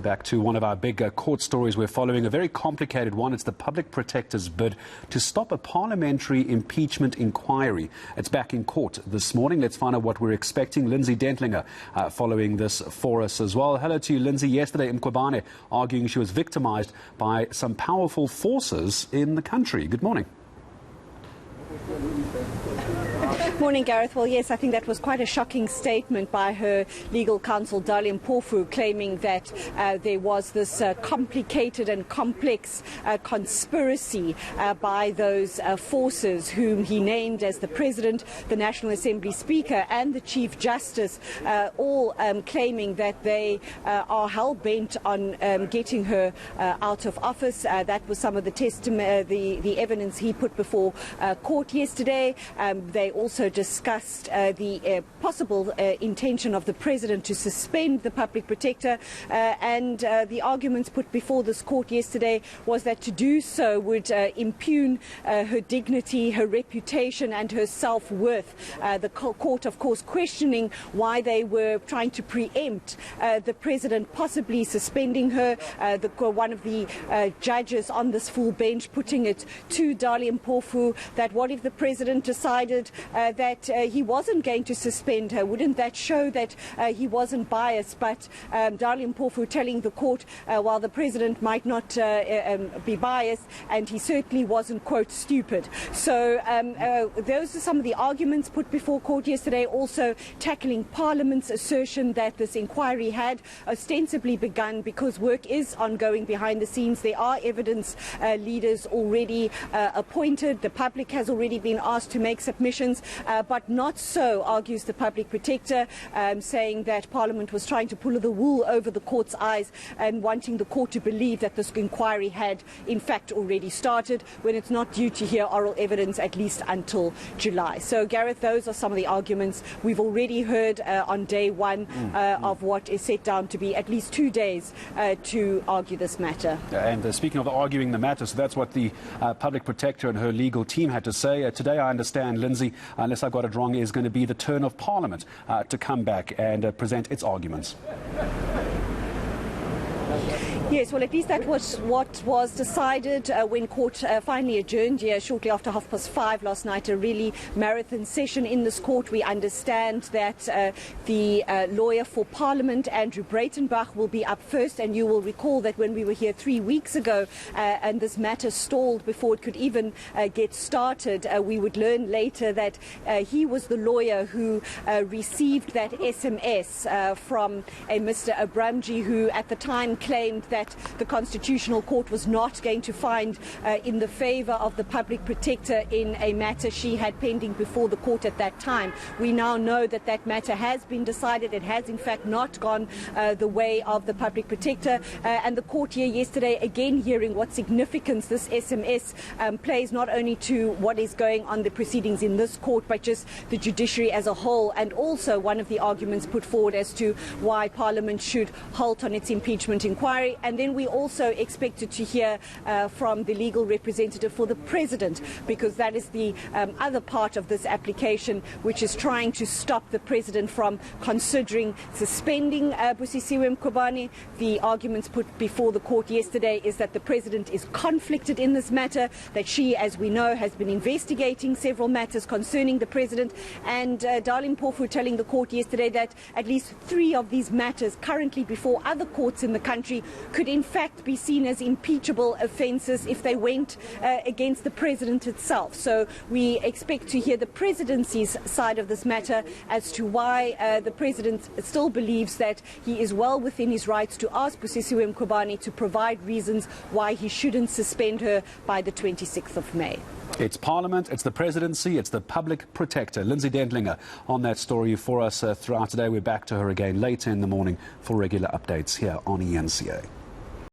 back to one of our big court stories we're following, a very complicated one. It's the Public Protector's bid to stop a parliamentary impeachment inquiry. It's back in court this morning. Let's find out what we're expecting. Lindsay Dentlinger following this for us as well. Hello to you, Lindsay. Yesterday, Mkhwebane arguing she was victimized by some powerful forces in the country. Good morning. Morning, Gareth. Well, yes, I think that was quite a shocking statement by her legal counsel, Dali Mpofu, claiming that there was this complicated and complex conspiracy by those forces whom he named as the President, the National Assembly Speaker and the Chief Justice, all claiming that they are hell-bent on getting her out of office. That was some of the the evidence he put before court yesterday. They also discussed the possible intention of the President to suspend the Public Protector, and the arguments put before this court yesterday was that to do so would impugn her dignity, her reputation and her self-worth. The court, of course, questioning why they were trying to preempt the President possibly suspending her. One of the judges on this full bench putting it to Dali Mpofu that what if the President decided that he wasn't going to suspend her? Wouldn't that show that he wasn't biased? But Dali Mpofu telling the court, while the President might not be biased, and he certainly wasn't, quote, stupid. So those are some of the arguments put before court yesterday, also tackling Parliament's assertion that this inquiry had ostensibly begun because work is ongoing behind the scenes. There are evidence leaders already appointed. The public has already been asked to make submissions, but not so, argues the Public Protector, saying that Parliament was trying to pull the wool over the court's eyes and wanting the court to believe that this inquiry had in fact already started when it's not due to hear oral evidence at least until July. So, Gareth, those are some of the arguments we've already heard on day one of what is set down to be at least 2 days to argue this matter. And speaking of arguing the matter, so that's what the Public Protector and her legal team had to say. Today, I understand, Lindsay, unless I've got it wrong, is going to be the turn of Parliament to come back and present its arguments. Yes, well, at least that was what was decided when court finally adjourned here shortly after 5:30 last night, a really marathon session in this court. We understand that the lawyer for Parliament, Andrew Breitenbach, will be up first, and you will recall that when we were here 3 weeks ago and this matter stalled before it could even get started, we would learn later that he was the lawyer who received that SMS from a Mr. Abramji, who at the time claimed that the Constitutional Court was not going to find in the favour of the Public Protector in a matter she had pending before the court at that time. We now know that that matter has been decided. It has in fact not gone the way of the Public Protector, and the court here yesterday again hearing what significance this SMS plays not only to what is going on the proceedings in this court but just the judiciary as a whole, and also one of the arguments put forward as to why Parliament should halt on its impeachment inquiry. And then we also expected to hear from the legal representative for the President, because that is the other part of this application, which is trying to stop the President from considering suspending Busisiwe Mkhwebane. The arguments put before the court yesterday is that the President is conflicted in this matter, that she, as we know, has been investigating several matters concerning the President, and Dali Mpofu telling the court yesterday that at least 3 of these matters currently before other courts in the country could in fact be seen as impeachable offences if they went against the President itself. So we expect to hear the Presidency's side of this matter as to why the President still believes that he is well within his rights to ask Busisiwe Mkhwebane to provide reasons why he shouldn't suspend her by the 26th of May. It's Parliament, it's the Presidency, it's the Public Protector. Lindsay Dentlinger on that story for us throughout today. We're back to her again later in the morning for regular updates here on eNCA.